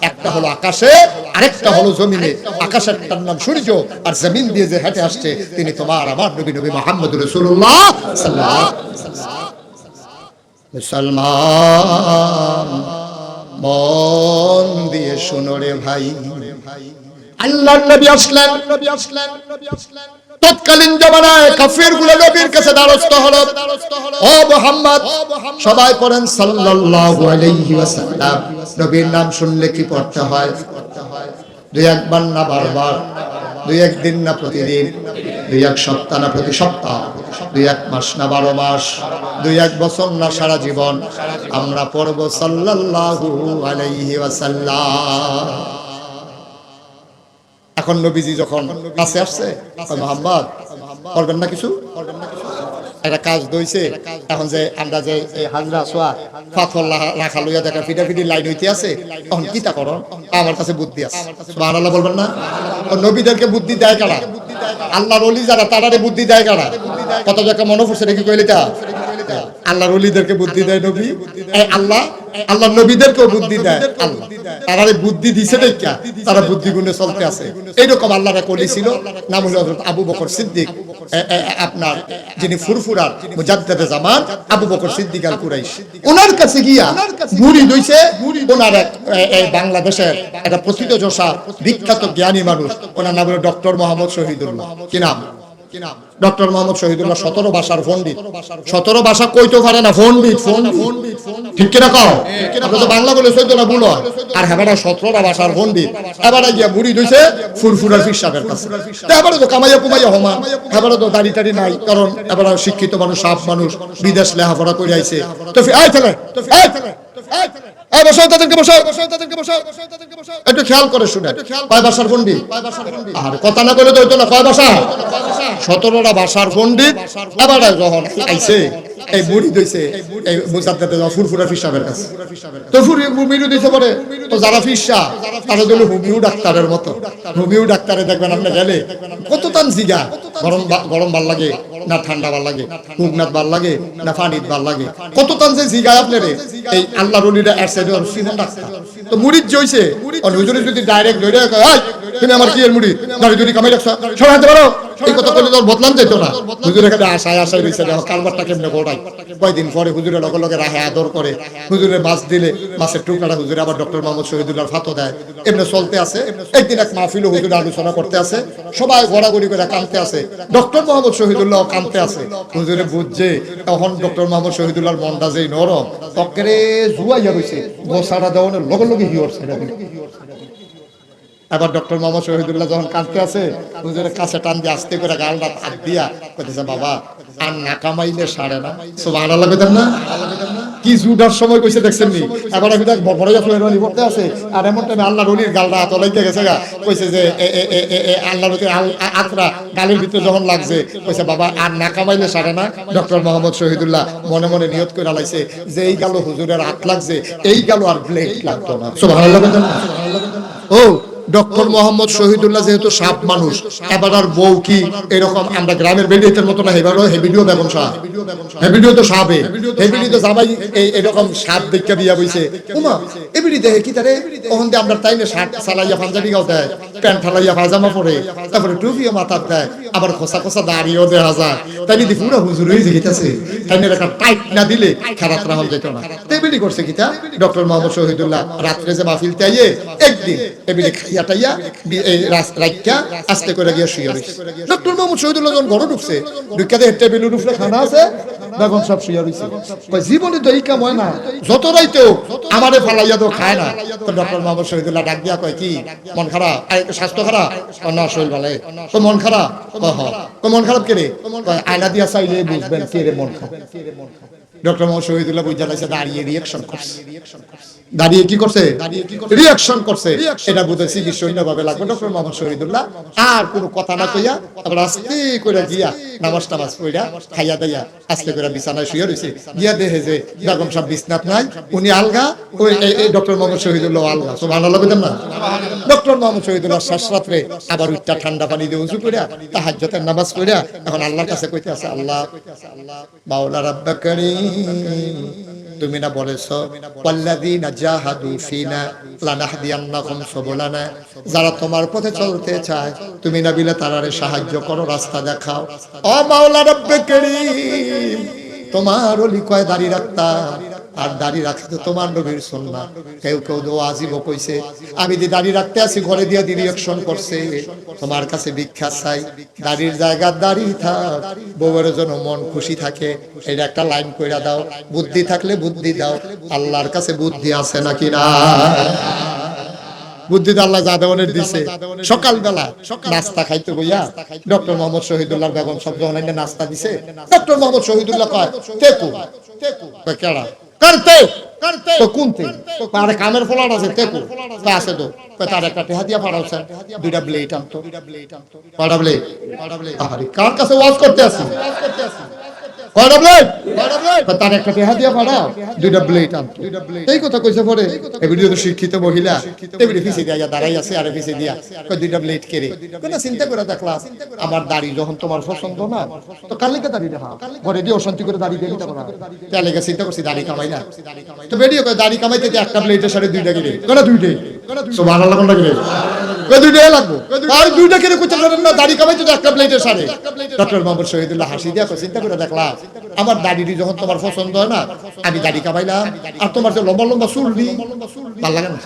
একটা হলো আকাশে আরেকটা হলো জমিনে আকাশের নাম সূর্য আর জমিন দিয়ে যে হেঁটে আসছে তিনি তোমার আমার নবী নবী মুহাম্মদ রাসূলুল্লাহ সাল্লাল্লাহু আলাইহি ওয়াসাল্লাম মুসলমান মন দিয়ে শোনো রে ভাই আল্লাহর নবী আসলেন তৎকালীন জামানায় কাফিরগুলো নবীর কাছে দ্বারস্থ হলো ও মুহাম্মদ সবাই পড়েন সাল্লাল্লাহু আলাইহি ওয়াসাল্লাম নবীর নাম শুনলে কি পড়তে হয় দুই একবার না বারবার দুই একদিন না প্রতিদিন দুই এক সপ্তাহ না প্রতি সপ্তাহ দুই এক মাস না 12 মাস দুই এক বছর না সারা জীবন আমরা পড়ব সাল্লাল্লাহু আলাইহি ওয়াসাল্লাম এখন নবীজি যখন কাছে আসছে মুহাম্মদ করবেন না কিছু একটা কাজ দইছে এখন যে আমরা যে হাজরা সোয়া পাথর রাখা লইয়া দেখা ফিটাফিটি লাইন হইতে আছে তখন কি তা করো আমার কাছে বুদ্ধি আছে সুবহানাল্লাহ বলবেন না ও নবীদেরকে বুদ্ধি দেয় কারা আল্লাহর ওলি যারা তারারে বুদ্ধি দেয় কারা কত জায়গা মনে পড়ছে নাকি কইলে তা আল্লাহর ওলিদেরকে বুদ্ধি দেয় নবী এই আল্লাহ আল্লাহ নবীদেরকেও বুদ্ধি দেয় আল্লাহ, তারা বুদ্ধি দিছে দেখা তারা বুদ্ধি গুণে চলতে আছে। এইরকম আল্লাহর এক ওলি ছিল, নাম হলো হযরত আবু বকর সিদ্দিক, আপনার যিনি ফুরফুরার মুজাদ্দিদে জামান আবু বকর সিদ্দিক আল কুরাইশ। ওনার কাছে গিয়া মুরিদ হইছে ওনার এক বাংলাদেশের একটা প্রথিতযশা বিখ্যাত জ্ঞানী মানুষ, ওনার নাম হলো ডক্টর মোহাম্মদ শহীদুল্লাহ। কি নাম? ডক্টর মোহাম্মদ শহীদুল্লাহ 17 ভাষার পণ্ডিত। 17 ভাষা কইতে পারে না, পণ্ডিত। ঠিক কিনা কও? আমরা তো বাংলা বলে 14 না ভুল হয়, আর হেবাটা 17 ভাষার পণ্ডিত। এবারে গিয়া মুরিদ হইছে ফুরফুরার পীর সাহেবের কাছে। এবারে তো কামাইয়া কুমাইয়া হমা, এবারে তো দাড়ি টাড়ি নাই, কারণ এবারে শিক্ষিত মানুষ, সাফ মানুষ, বিদেশ লেখাপড়া করে আইছে। তো একটু খেয়াল করে শুনে, কয় ভাষার পণ্ডিত? আর কথা না বলে তো হইতো না, কয় ভাষা? 17টা ভাষার পণ্ডিত। এবারে যখন আইছে এই মুরিদ হইছে এই মুজাদ্দিদে ফুরফুরা পীর সাহেবের কাছে। তো মুরিদ হইছে পরে তো যারা পীর সাহেব তারা হলো হোমিও ডাক্তারের মতো। হোমিও ডাক্তারে দেখবেন আপনি গেলে কত তান জিগা, গরম ভাল লাগে না ঠান্ডা ভাল লাগে, মুগনাথ ভাল লাগে না পানিত ভাল লাগে, কত তান যে জিগায় আপনারে এই আল্লাহর ওলিরা এরসাইডর সিজন ডাক্তার। তো মুরিদ জইছে আর হুজুরে যদি ডাইরেক্ট ধরে কয়, এই তুমি আমার কি এর মুরিদ, দাড়ি যদি কামাই রাখছ সরাইতে পারো, এই কথা কইলে তো বদলাম যাইতো না। হুজুর এখানে আশায় রইছে, দেখো কারবারটা কেমনে গোড়ায়। কয়দিন পরে হুজুরের লগে লগে রাহে আদর করে, হুজুরের মাছ দিলে মাছের টুকরাটা হুজুরে আবার ডক্টর মোহাম্মদ শহীদুল্লাহর ফাতো দেয়। এমনি চলতে আছে। একদিন এক মাহফিলে হুজুরে আলোচনা করতে আছে, সবাই ঘোরাঘুরি করে কাঁদতে আছে, ডক্টর মোহাম্মদ শহীদুল্লাহ কাঁদতে আছে। হুজুরে বুঝছে তখন ডক্টর মোহাম্মদ শহীদুল্লাহর মনটা যেই নরম, তকরে জুয়াইয়া রইছে, গোসাটা দেওয়ানোর লগে লগে হিওর ছেড়ে দিল। এবার ডক্টর মোহাম্মদ শহীদুল্লাহ যখন কাঁদতে আছে, হুজুরের কাছে টান দিয়ে আস্তে করে গালটা হাত দিয়া কইতেছে, বাবা আর না কামাইলে সারে না। সুবহানাল্লাহ কইতেন না? কি জুডার সময় কইছে দেখছেন নি? এবার আমি দেখ বড় ফেরওয়ানি পড়তে আছে, আর এমন টাইমে আল্লাহর ওলির গালটা হাত লাইতে গেছে গা, কইছে যে আল্লাহর আত্রা গালের ভিতরে যখন লাগছে, কইছে বাবা আর না কামাইলে সারে না। ডক্টর মোহাম্মদ শহীদুল্লাহ মনে মনে নিয়ত করে লাইছে যে এই গালো হুজুরের হাত লাগছে, এই গালো আর ব্লেড লাগতো না। সুবহানাল্লাহ কইতেন না? ও ডক্টর মোহাম্মদ শহীদুল্লাহ যেহেতু সাপ মানুষ, এবার আর বউ কি এরকম আমরা গ্রামের বেডিয়ের মতো না, এবারও হেভিডিও বেগম সাহেব, হেভিডিও তো সাপে, হেভিডি তো জামাই এরকম সাপ দেখে বিয়া বইছে। ওমা এবিডি দেখে কি তারে ওখান দিয়ে আমরা তাইলে শার্ট চালাইয়া পাঞ্জাবি গাও দেয়, প্যান্ট ফালাইয়া পায়জামা পরে, তারপরে টুপিও মাথার দেয়, আবার খোসা খোসা দাড়িও দেওয়া যায়। তাই যদি পুরো হুজুর হয়ে যেতেছে, তাই একটা টাইট না দিলে খারাপ রাহল যেত না। এবিডি করছে কিতা ডক্টর মোহাম্মদ শহীদুল্লাহ রাত্রে যে মাহফিলতে আইয়ে একদিন এবিডি খাইয়া রাইকা আস্তে করে গিয়ে শুয়ে রইছে। ডক্টর মোহাম্মদ শহীদুল্লাহ যখন ঘরে ঢুকছে, ঢুকাতে টেবিলের উপরে খানা আছে, বেগম সব শুয়ে রইছে। কই জীবনে তো এই কাম হয় না, যত রাইতেও আমারে ফালাইয়া তো খায় না। তো ডক্টর মোহাম্মদ শহীদুল্লাহ ডাক দিয়া কয়, কি মন খারাপ? স্বাস্থ্য খারাপ? না শরীর ভালো। তো মন খারাপ? মন খারাপ কে রে? আয়না দিয়া চাইলে বুঝবেন কে রে মন খারাপ। ডক্টর মোহাম্মদ শহীদুল্লাহ বুঝা লাইছে, দাঁড়িয়ে রিঅ্যাকশন করছে। দাঁড়িয়ে কি করছে? রিঅ্যাকশন করছে। এটা বুঝেছি কি সৈন্যভাবে লাগবে ডক্টর মোহাম্মদ শহীদুল্লাহ। আর কোনো কথা না কইয়া আবার আস্তে করে গিয়া নামাজ টামাজ পড়া খাইয়া দাইয়া আস্তে করে বিছানায় শুয়ে রয়েছে। গিয়া দেখে যে বেগম সাহেব বিছনাত নাই, উনি আলগা, ওই ডক্টর মোহাম্মদ শহীদুল্লাহ আলগা। সুবহানাল্লাহ বলেন না? ডক্টর মোহাম্মদ শহীদুল্লাহ শেষ রাত্রে আবার উঠটা ঠান্ডা পানি দিয়ে উযু কইরা তাহাজ্জুদের নামাজ পড়া এখন আল্লাহর কাছে কইতে আছে, আল্লাহ মাওলা রাব্বা কারীম, তুমি না বলেছো ওয়াল্লাযীনা জাহাদু ফিনা লানাহদিয়ান্নাহুম সুবুলানা, যারা তোমার পথে চলতে চায় তুমি না বিলে তারারে সাহায্য করো, রাস্তা দেখাও। ও মাওলা রব্বে কারীম, তোমার ওলি কয় দাড়ি রাখতা, আর দাড়ি রাখতে তোমার নবীর সুন্নাহ। কেউ কেউ দোয়া আজিব কইছে, আমি যে দাড়ি রাখতে আছি ঘরে দিয়া রিঅ্যাকশন করছে, তোমার কাছে ভিক্ষা চাই, দাড়ির জায়গা দাড়ি থাক, বউয়ের জন্য মন খুশি থাকে, এটা একটা লাইন কইরা দাও। বুদ্ধি থাকলে বুদ্ধি দাও, আল্লাহর কাছে বুদ্ধি আছে নাকি না? বুদ্ধি তো আল্লাহ জাদেওয়ানের দিছে। সকালবেলা নাস্তা খাইতে বইয়া ডক্টর মোহাম্মদ শহীদুল্লাহ বেগম সব যখন নাস্তা দিছে, ডক্টর মোহাম্মদ শহীদুল্লাহ কয় তেকু কেডা করতে তো কোনতে আরে কামের ফলাট আছে তেকু আছে তো তার একটা টেহা দিয়া পাঠাওছেন, দুইটা ব্লেড আনতো, পাঠাবলে আরে কার কাছে ওয়াজ করতে আছে? কয়টা ব্লেড? তার একটা টেহা দিয়া পাড়া দুইটা ব্লেড আনতো। এই কথা কইছে পরে এই ভিডিও তো শিক্ষিত মহিলা টেবিলে পিছিয়ে দিয়া দাঁড়াই আছে আর পিছিয়ে দিয়া কই দুইটা ব্লেড কেড়ে কোন চিন্তা করে দেখলাম আমার দাড়ি যখন তোমার পছন্দ না তো কার লিগে দাড়ি দেখা ঘরে দিয়ে অশান্তি করে দাড়ি দিয়ে দিতে পারা তার লিগে চিন্তা করছি দাড়ি কামাই না তো ভিডিও কই দাড়ি কামাইতে যে একটা ব্লেডের সাথে দুইটা কেড়ে কোন দুইটাই সুবহানাল্লাহ কোনটা কেড়ে কই দুইটাই লাগবে আর দুইটা কেড়ে কইতে পারেন না দাড়ি কামাইতে যে একটা ব্লেডের সাথে ডক্টর মোহাম্মদ শহীদুল্লাহ হাসি দিয়া চিন্তা করে দেখলাম আমার দাড়িটি যখন তোমার পছন্দ হয় না আমি দাড়ি কামাইলাম আর তোমার যে লম্বা লম্বা চুল দি ভালো লাগে না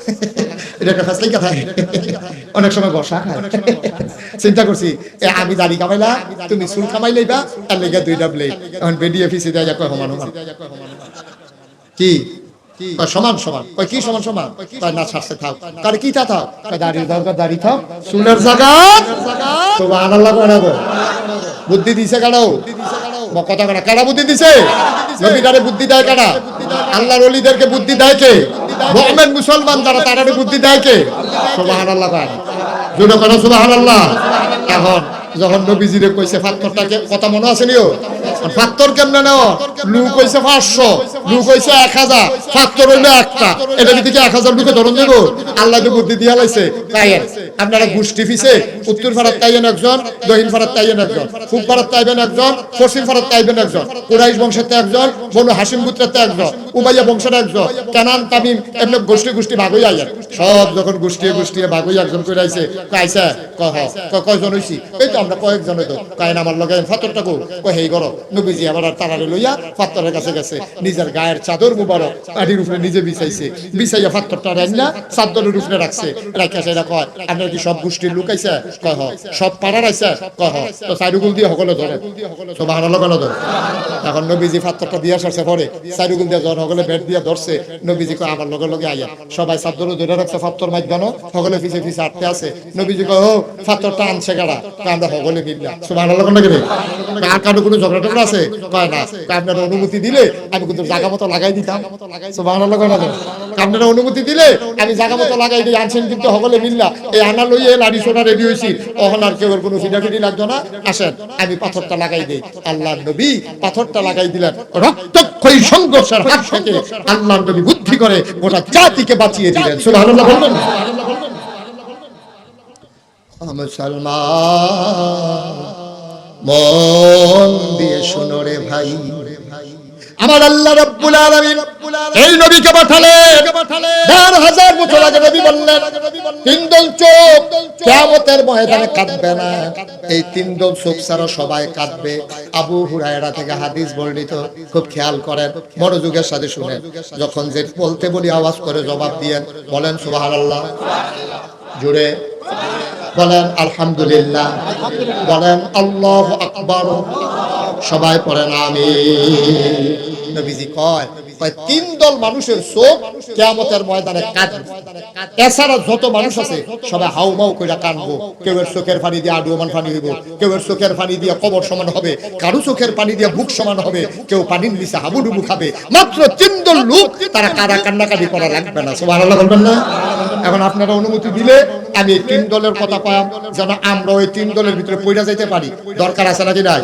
এটা একটা ফাসলাই কথা অনেক সময় বসা খায় চিন্তা করছি আমি দাড়ি কামাইলাম তুমি চুল কামাইলেইবা তার লেগে দুইটা ব্লেড এখন বেডিয়ে ফিসে দেয়া কয় সমান সমান কি সমান সমান কয় কি সমান সমান কয় না ছাড়ছে থাক কার কি তা থাক কয় দাড়ির দরকার দাড়ি থাক চুলের জায়গা সুবহানাল্লাহ কয় না বুদ্ধি দিছে কাড়াও কথা কাটা কারা বুদ্ধি দিছে নবীটারে বুদ্ধি দেয় কারা আল্লাহর ওলিদেরকে বুদ্ধি দেয় কে মুমিন মুসলমান যারা তারারে বুদ্ধি দেয় কে সুবহানাল্লাহ কয় জোরে করা সুবহানাল্লাহ এখন যখন নবীজিরে কইছে পাথরটাকে কথা মনে আছে নিও পাথর কেমনে নাও লুক কইছে 500 লুক কইছে 1000 পাথর হইলো একটা এটা কি থেকে 1000 লুকে ধরন দেব আল্লাহ যে বুদ্ধি দিয়া লাইছে তাই আপনারা গোষ্ঠী ফিসে উত্তর ভারত তাইয়েন একজন দক্ষিণ ভারত তাইয়েন একজন পূব ভারত তাইবেন একজন পশ্চিম ভারত তাইবেন একজন কুরাইশ বংশের তে একজন বনু হাশিম গোত্রের তে একজন উমাইয়া বংশের একজন কানান তামিম এমন গোষ্ঠী ভাগ হই আইয়া সব যখন গোষ্ঠী ভাগ হই একজন কই আইছে কইছে কয়জন হইছি এই তো আমরা কয়েকজন হইতো কায়না আমার লগে পাথরটা কই হেই করো নবীজি আবার তারারে লইয়া পাথরের কাছে গেছে নিজের গায়ের চাদর মুবারক পাটির উপরে নিজে বিছাইয়া পাথরটা রান্না চাদরের উপরে রাখছে রাখা সেটা কয় আপনার কি সব গোষ্ঠীর লোক আইছে কয় সব পাড়ার আইছে কয় তো সাইডুগুল দিয়ে সকলে ধরে সুবহানাল্লাহ বলো তো এখন নবীজি পাথরটা দিয়া আসছে পরে সাইডুগুল দিয়ে যখন সকলে বেড দিয়া ধরছে নবীজি কয় আমার লগে আইয়া সবাই চাদর ধরে রাখছে পাথর মাইদানো সকলে পিছে আটতে আছে নবীজি কয় ও পাথরটা আনছে গাড়া আমরা সকলে মিললা সুবহানাল্লাহ কোন করে কার কারো কোনো ঝগড়া টগড়া আছে কয় না আপনার অনুমতি দিলে আমি কিন্তু জায়গা মতো লাগাই দিতাম সুবহানাল্লাহ কয় না আপনারা অনুমতি দিলে আমি জায়গা মতো লাগাই দিই আনছেন কিন্তু সকলে মিললা এই আনা লইয়ে লাড়ি সোনা রেডি হইছি তখন আর কেউ কোনো ফিডাফিডি লাগতো না আসেন আমি পাথরটা লাগাই দেই আল্লাহর নবী পাথরটা লাগাই দিলেন রক্তক্ষয়ী সংঘর্ষের হাত থেকে আল্লাহর নবী বুদ্ধি করে গোটা জাতিকে বাঁচিয়ে দিলেন সুবহানাল্লাহ বলবেন মুসলমান মন দিয়ে শুনো রে ভাই আমার আল্লাহ রাব্বুল আলামিন এই নবীকে পাঠালেন ১০০০ বছর আগে নবী বললেন তিন দল চোখ কিয়ামতের ময়দানে কাঁদবে না এই তিন দল চোখ ছাড়া সবাই কাঁদবে আবু হুরায়রা থেকে হাদিস বর্ণিত খুব খেয়াল করেন মনোযোগের সাথে শুনেন যখন যে বলতে বলি আওয়াজ করে জবাব দিয়েন বলেন সুবহানাল্লাহ জোরে বলেন আলহামদুলিল্লাহ বলেন আল্লাহু আকবার সবাই পড়েন আমিন নবীজি কয় তিন দল মানুষের চোখ কিয়ামতের ময়দানে কাঁদবে এছাড়া যত মানুষ আছে সবাই হাউমাউ কইরা কাঁদবো কেউ এর চোখের পানি দিয়ে আডুমান পানি হইব কেউ এর চোখের পানি দিয়ে কবর সমান হবে কারো চোখের পানি দিয়ে বুক সমান হবে কেউ পানির নিচে হাবুডুবু খাবে মাত্র তিন দল লোক তারা কারা কান্নাকাটি করা লাগবে না সুবহানাল্লাহ বলবেন না এখন আপনারা অনুমতি দিলে আমি তিন দলের কথা কয়াম যেন আমরা ওই তিন দলের ভিতরে পইরা যাইতে পারি দরকার আছে নাকি নাই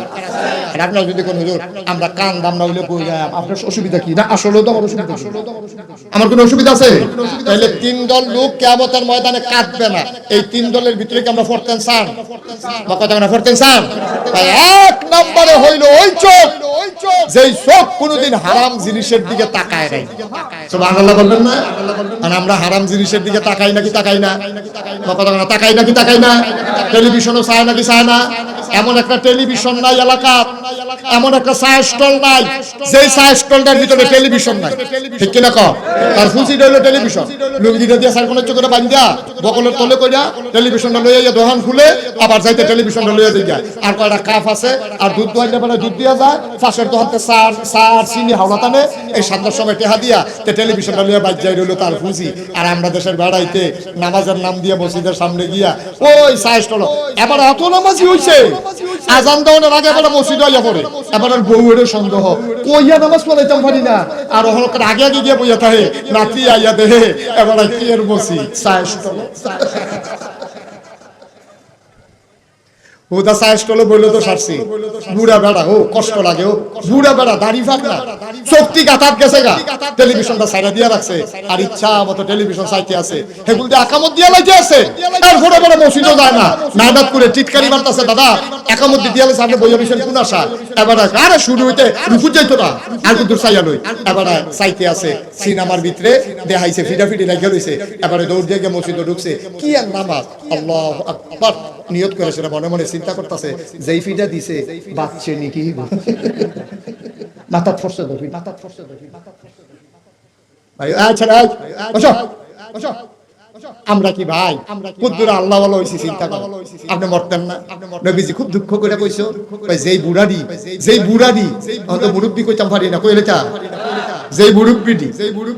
আর আপনারা যদি কোন হুজুর আমরা কান দাম না হইলে পইরা আপনার অসুবিধা কি না আসলে তো আমার অসুবিধা আমার কোনো অসুবিধা আছে তাহলে তিন দল লোক কিয়ামতের ময়দানে কাঁদবে না এই তিন দলের ভিতরে কি আমরা ফরতেন চান বা কথা না ফরতেন চান এক নম্বরে হইল ওই চোখ যেই চোখ কোনোদিন হারাম জিনিসের দিকে তাকায় নাই সুবহানাল্লাহ বলবেন না আর আমরা হারাম জিনিসের দিকে তাকাই নাকি তাকাই না বা কথা না তাকাই নাকি তাকাই না টেলিভিশনও চায় নাকি চায় না এমন একটা টেলিভিশন নাই এলাকা এমন একটা চা স্টল নাই যেই চা স্টলটার ভিতরে টেলিভিশন নাই ঠিক কিনা কও তার ফুসি হইলো টেলিভিশন লুঙ্গিটা দিয়ে সার কোনের চোখে বাঁধা বকলের তলে কইরা টেলিভিশনটা লইয়া দোকান খুলে আবার যাইতে টেলিভিশনটা লইয়া দিয়ে যায় আর কয়টা কাপ আছে আর দুধ দোয়াইলে মানে দুধ দিয়া যায় পাশের দোকানতে সার চিনি হাওলাতানে এই সন্ধ্যার সময় টেহা দিয়া তে টেলিভিশনটা লইয়া বাজ যাই রইলো তার ফুসি আর আমরা দেশের বেড়াইতে নামাজের নাম দিয়ে মসজিদের সামনে গিয়া ওই চা স্টল এবার এত নামাজি হইছে আজান দেওয়ার আগে এবার মসজিদ আইয়া পড়ে এবার বউয়ের সন্দেহ কইয়া নামাজ পড়াইতাম পারি না আর ওখানে আগে আগে গিয়ে বইয়া থাকে নাতি আইয়া দেহে এবার কি এর মসজিদ চা স্টল হুদা সাইস্টলে বইলো তো সারছি বুড়া বেড়া ও কষ্ট লাগে ও বুড়া বেড়া দাড়ি ফাঁক না শক্তি গাতাত গেছে গা টেলিভিশনটা সাইরা দিয়া রাখছে আর ইচ্ছা মতো টেলিভিশন সাইতে আছে হেগুল দিয়ে একামত দিয়া লাইতে আছে আর ঘোড়া বেড়া মসজিদও যায় না নাদাত করে টিটকারি মারতাছে দাদা একামত দিয়া লাইছে আপনি বইয়া বিশন কোন আশা এবার আরে শুরু হইতে রুকু যাইতো না আর দূর সাইয়া লই এবার সাইতে আছে সিনেমার ভিতরে দেখাইছে ফিডাফিডি লাগিয়ে লইছে এবারে দৌড় দিয়ে গিয়ে মসজিদে ঢুকছে কি আর নামাজ আল্লাহু আকবার নিয়ত করেছে মনে মনে চিন্তা করতেছে যেই ফিডা দিছে বাচ্চে নাকি মাথা ফসে ধরি ভাই আচ্ছা বসো বসো আমরা কি ভাই কুদ্দুরা আল্লাহ ওয়ালা হইছি চিন্তা করো আপনি মরতেন না নবীজি খুব দুঃখ করে কইছো ভাই যেই বুড়াডি অত মুরব্বি কইতাম পারি না কইলে কা যেই মুরব্বিডি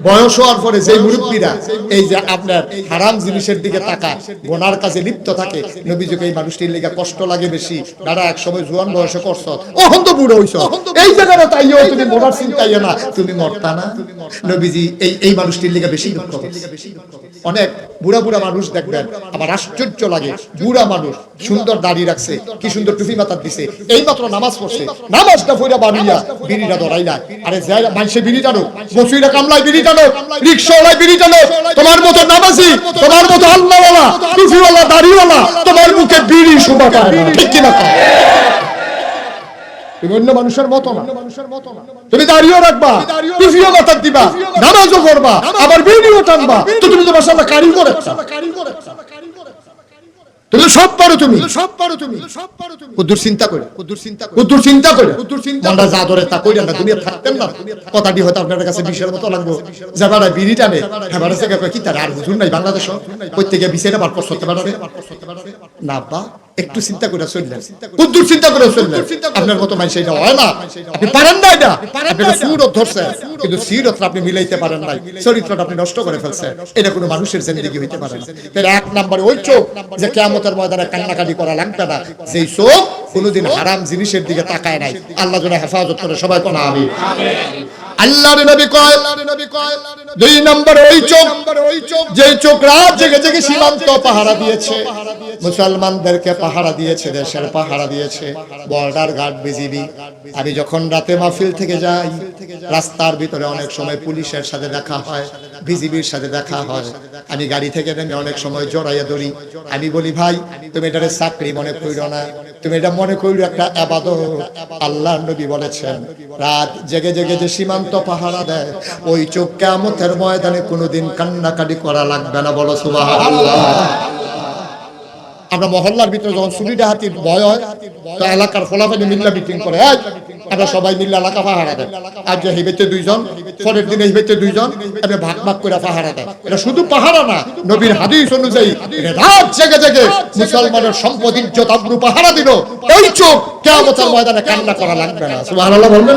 বয়স হওয়ার পরে যেই মুরব্বিরা এই যে আপনার হারাম জিনিসের দিকে তাকায় গোনার কাজে লিপ্ত থাকে নবীজিকে এই মানুষটির লাগা কষ্ট লাগে বেশি দাদা এক সময় জোয়ান বয়সে করছ ওহন তো বুড়ো হইছো এই জায়গাটা তাইও তুমি মরার চিন্তাইও না তুমি মরতা না নবীজি এই মানুষটির লাগা বেশি দুঃখ করছে অনেক বুড়া মানুষ দেখবেন আবার আশ্চর্য লাগে বুড়া মানুষ সুন্দর দাড়ি রাখছে কি সুন্দর টুপি মাথার দিছে এই মাত্র নামাজ পড়ছে নামাজটা পড়া বানিয়া বিড়িটা ধরাইলা আরে যাই মানুষে বিড়ি টানো বসুইরা কামলাই বিড়ি টানো রিকশাওয়ালা বিড়ি টানো তোমার মতো নামাজি তোমার মতো আল্লাহওয়ালা টুপিওয়ালা দাড়িওয়ালা তোমার মুখে বিড়ি শোভা পায় না ঠিক কি না অন্য মানুষের মতো না তুমি দাঁড়িয়েও রাখবা টুপিও মাথার দিবা নামাজও করবা আবার বিড়িও টানবা তো তুমি তো মাশাআল্লাহ কারিগর তুমি সব পারো তুমি কুদ্দুর চিন্তা করে মনটা যা ধরে তা কইরা না দুনিয়া থাকতেন না কথাটি হয়তো আপনার কাছে বিশের মতো লাগবো যাবারা বিড়ি টানে এবারে থেকে কি তার আর হুজুর নাই বাংলাদেশ কইতে গিয়ে বিশের বার করতে পারবে না বা একটু চিন্তা করে চললেন কুদ্দুর চিন্তা করে চললেন আপনার মতো মানুষ এটা হয় না আপনি পারেন না এটা আপনাকে সুরত ধরছে কিন্তু সিরত আপনি মিলাইতে পারেন নাই চরিত্রটা আপনি নষ্ট করে ফেলছেন এটা কোনো মানুষের জিন্দেগি হইতে পারে না তাহলে এক নম্বরে ওই চোখ যে কিয়ামতের ময়দানে কান্নাকাটি করা লাগবে না যেই চোখ কোনোদিন হারাম জিনিসের দিকে তাকায় নাই আল্লাহ যেন হেফাজত করে সবাই কোন আমিন আল্লাহর নবী কয় দুই নম্বর ওই চোখ যে চোখ রাত জেগে জেগে সীমান্ত পাহারা দিয়েছে মুসলমানদেরকে পাহারা দিয়েছে দেশের পাহারা দিয়েছে বর্ডার গার্ড বিজিবি আমি যখন রাতে মাহফিল থেকে যাই রাস্তার ভিতরে অনেক সময় পুলিশের সাথে দেখা হয় বিজিবির সাথে দেখা হয় আমি গাড়ি থেকে নেমে অনেক সময় জড়াইয়া ধরি আমি বলি ভাই তুমি এটারে চাকরি মনে কইরো না তুমি এটা মনে কইরো একটা ইবাদত আল্লাহর নবী বলেছেন রাত জেগে জেগে যে সীমান্ত পাহারা দেয় ওই চোখ কিয়ামতের ময়দানে কোনোদিন কান্নাকাটি করা লাগবে না বলো সুবহানাল্লাহ আমরা মহল্লার ভিতরে যখন চুরি ডাহাতির ভয় হয় তো এলাকার ফলাফলে মিল্লা মিটিং করে আমরা সবাই মিল্লা এলাকা পাহারা দেয় আজ যে হিবেতে দুইজন পরের দিনে হিবেতে দুইজন এটা ভাগ করে পাহারা দেয় এটা শুধু পাহারা না নবীর হাদিস অনুযায়ী রাত জেগে জেগে মুসলমানের সম্পদ ইজ্জত আবরু পাহারা দিল ওই চোখ কিয়ামতের ময়দানে কান্না করা লাগবে না সুবহানাল্লাহ বলবেন